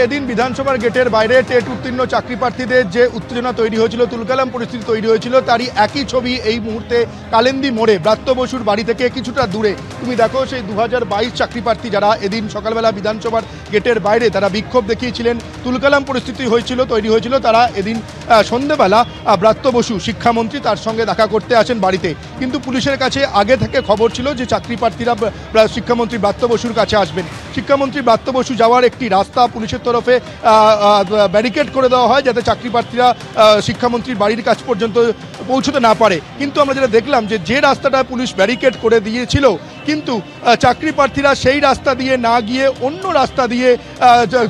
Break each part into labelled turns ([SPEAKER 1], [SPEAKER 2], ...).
[SPEAKER 1] এদিন বিধানসভার গেটের বাইরে টেট উত্তীর্ণ চাকরি প্রার্থীদের যে উত্তেজনা তৈরি হয়েছিল, তুলকালাম পরিস্থিতি তৈরি হয়েছিল, তারই একই ছবি এই মুহূর্তে কালিন্দী মোড়ে ব্রাত্য বসুর বাড়ি থেকে কিছুটা দূরে। তুমি দেখো সেই 2022 চাকরি প্রার্থী যারা এদিন সকালবেলা বিধানসভার গেটের বাইরে তারা বিক্ষোভ দেখিয়েছিলেন, তুলকালাম পরিস্থিতি তৈরি হয়েছিল, তারা এদিন সন্ধ্যেবেলা ব্রাত্য বসু শিক্ষামন্ত্রী তার সঙ্গে দেখা করতে আসেন বাড়িতে। কিন্তু পুলিশের কাছে আগে থেকে খবর ছিল যে চাকরি প্রার্থীরা শিক্ষামন্ত্রী ব্রাত্য বসুর কাছে আসবেন। শিক্ষামন্ত্রী ব্রাত্য বসু যাওয়ার একটি রাস্তা পুলিশের তরফে ব্যারিকেড করে দেওয়া হয় যাতে চাকরি প্রার্থীরা শিক্ষামন্ত্রীর বাড়ির কাছ পর্যন্ত পৌঁছতে না পারে। কিন্তু আমরা যেটা দেখলাম যে রাস্তাটা পুলিশ ব্যারিকেড করে দিয়েছিল, কিন্তু চাকরি প্রার্থীরা সেই রাস্তা দিয়ে না গিয়ে অন্য রাস্তা দিয়ে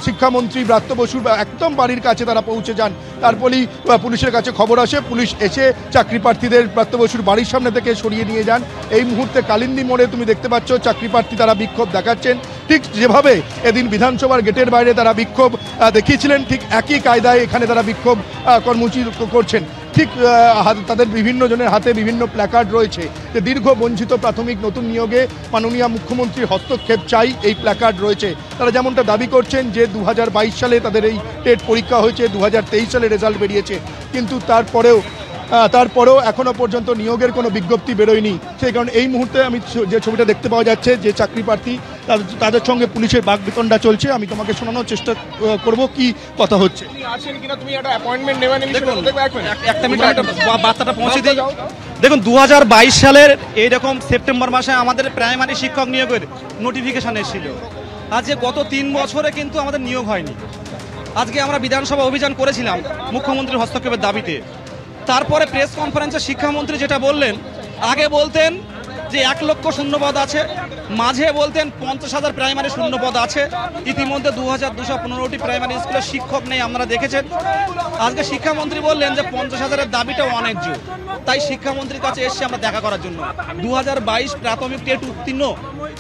[SPEAKER 1] শিক্ষামন্ত্রী ব্রাত্য বসুর একদম বাড়ির কাছে তারা পৌঁছে যান। তারপরেই পুলিশের কাছে খবর আসে, পুলিশ এসে চাকরি প্রার্থীদের ব্রাত্য বসুর বাড়ির সামনে থেকে সরিয়ে নিয়ে যান। এই মুহূর্তে কালিন্দী মোড়ে তুমি দেখতে পাচ্ছ চাকরি প্রার্থী তারা বিক্ষোভ দেখাচ্ছেন, ঠিক যেভাবে এদিন বিধানসভার গেটের বাইরে তারা বিক্ষোভ দেখিয়েছিলেন, ঠিক একই কায়দায় এখানে তারা বিক্ষোভ কর্মসূচি করছেন। ঠিক তাদের বিভিন্ন জনের হাতে বিভিন্ন প্ল্যাকার্ড রয়েছে যে দীর্ঘ বঞ্চিত প্রাথমিক নতুন নিয়োগে মাননীয় মুখ্যমন্ত্রীর হস্তক্ষেপ চাই, এই প্ল্যাকার্ড রয়েছে। তারা যেমনটা দাবি করছেন যে 2022 সালে তাদের এই টেট পরীক্ষা হয়েছে, 2023 সালে রেজাল্ট বেরিয়েছে, কিন্তু তারপরেও এখনো পর্যন্ত নিয়োগের কোনো বিজ্ঞপ্তি বেরোয়নি। সেই কারণে এই মুহূর্তে আমি যে ছবিটা দেখতে পাওয়া যাচ্ছে যে চাকরি প্রার্থী তাদের সঙ্গে পুলিশের বাকবিতণ্ডা চলছে। আমি তোমাকে শোনানোর চেষ্টা করব কি কথা হচ্ছে।
[SPEAKER 2] দেখুন 2022 সালের এইরকম সেপ্টেম্বর মাসে আমাদের প্রাইমারি শিক্ষক নিয়োগের নোটিফিকেশন এসেছিল। আজকে গত 3 বছরে কিন্তু আমাদের নিয়োগ হয়নি। আজকে আমরা বিধানসভা অভিযান করেছিলাম মুখ্যমন্ত্রীর হস্তক্ষেপের দাবিতে। তারপরে প্রেস কনফারেন্সে শিক্ষামন্ত্রী যেটা বললেন, আগে বলতেন যে 1 লক্ষ শূন্যপদ আছে, মাঝে বলতেন 50,000 প্রাইমারি শূন্যপদ আছে। ইতিমধ্যে 2215টি প্রাইমারি স্কুলের শিক্ষক নেই, আপনারা দেখেছেন। আজকে শিক্ষামন্ত্রী বললেন যে 50,000-এর দাবিটা অনেক জোর, তাই শিক্ষামন্ত্রীর কাছে এসেছি আমরা দেখা করার জন্য 2022 প্রাথমিক টেট উত্তীর্ণ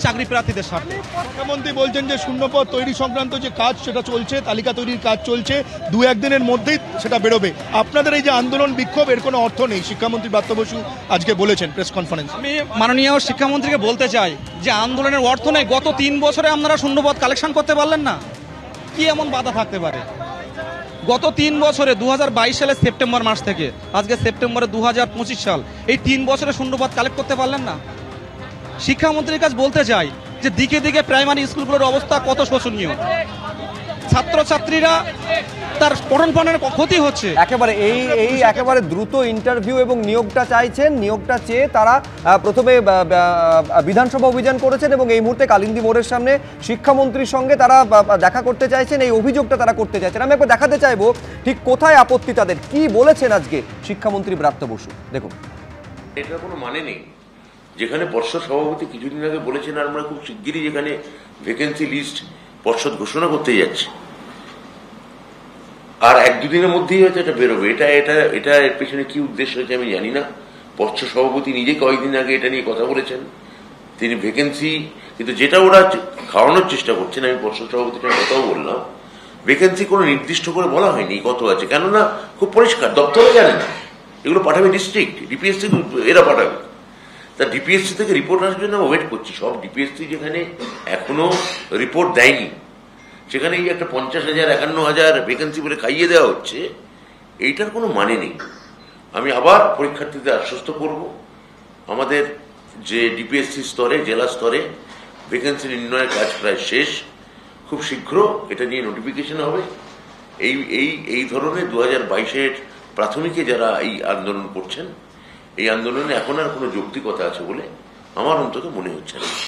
[SPEAKER 2] চাকরি প্রার্থীদের সাথে।
[SPEAKER 1] মুখ্যমন্ত্রী বলছেন যে শূন্যপদ তৈরি সংক্রান্ত যে কাজ সেটা চলছে, তালিকা তৈরির কাজ চলছে, 2-1 দিনের মধ্যেই সেটা বেরোবে। আপনাদের এই যে আন্দোলন বিক্ষোভ এর কোনো অর্থ নেই, শিক্ষামন্ত্রী ব্রাত্য বসু আজকে বলেছেন প্রেস কনফারেন্স।
[SPEAKER 2] আমি মাননীয় শিক্ষামন্ত্রীকে বলতে চাই যে আন্দোলনের অর্থ নেই। গত 3 বছরে আপনারা শূন্যপদ কালেকশন করতে পারলেন না, কি এমন বাধা থাকতে পারে? গত 3 বছরে 2022 সালের সেপ্টেম্বর মাস থেকে আজকে সেপ্টেম্বরে 2025 সাল, এই 3 বছরে শূন্যপদ কালেক্ট করতে পারলেন না। শিক্ষামন্ত্রীর কাছে বলতে চাই যে দিকে দিকে প্রাইমারি স্কুলগুলোর অবস্থা কত শোচনীয়, ছাত্রছাত্রীরা তার পঠন পাঠনের ক্ষতি হচ্ছে।
[SPEAKER 3] একেবারে দ্রুত ইন্টারভিউ এবং নিয়োগটা চাইছেন। নিয়োগটা চেয়ে তারা প্রথমে বিধানসভা অভিযান করেছেন এবং এই মুহূর্তে কালিন্দী মোড়ের সামনে শিক্ষামন্ত্রীর সঙ্গে তারা দেখা করতে চাইছেন, এই অভিযোগটা তারা করতে চাইছেন। আমি একবার দেখাতে চাইবো ঠিক কোথায় আপত্তি তাদের, কি বলেছেন আজকে শিক্ষামন্ত্রী ব্রাত্য বসু। দেখুন,
[SPEAKER 4] এটার কোনো মানে নেই। যেখানে পর্ষদ সভাপতি কিছুদিন আগে বলেছেন আমরা খুব শিগগিরই যেখানে ভ্যাকেন্সি লিস্ট পর্ষদ ঘোষণা করতে যাচ্ছে, আর 1-2 দিনের মধ্যেই হয়তো এটা বেরোবে। এটা এর পেছনে কি উদ্দেশ্য হয়েছে আমি জানি না। পর্ষদ সভাপতি নিজে কয়েকদিন আগে এটা নিয়ে কথা বলেছেন, তিনি ভ্যাকেন্সি, কিন্তু যেটা ওরা খাওয়ানোর চেষ্টা করছেন, আমি পর্ষদ সভাপতিটার কথাও বললাম, ভ্যাকেন্সি কোনো নির্দিষ্ট করে বলা হয়নি কত আছে, কেননা খুব পরিষ্কার দপ্তরে জানে না, এগুলো পাঠাবে ডিস্ট্রিক্ট, ডিপিএসসি এরা পাঠাবে। তা ডিপিএসসি থেকে রিপোর্ট আসার জন্য ওয়েট করছি। সব ডিপিএসসি যেখানে এখনো রিপোর্ট দেয়নি, সেখানে এই একটা 50,000 51,000 ভ্যাকেন্সি বলে খাইয়ে দেওয়া হচ্ছে, এইটার কোনো মানে নেই। আমি আবার পরীক্ষার্থীদের আশ্বস্ত করব, আমাদের যে ডিপিএসসি স্তরে, জেলা স্তরে ভ্যাকেন্সি নির্ণয়ের কাজ প্রায় শেষ। খুব শীঘ্র এটা নিয়ে নোটিফিকেশন হবে। এই ধরনের 2022-এর প্রাথমিকে যারা এই আন্দোলন করছেন, এই আন্দোলনে এখন আর কোনো যৌক্তিকতা আছে বলে আমার অন্তত মনে হচ্ছে না।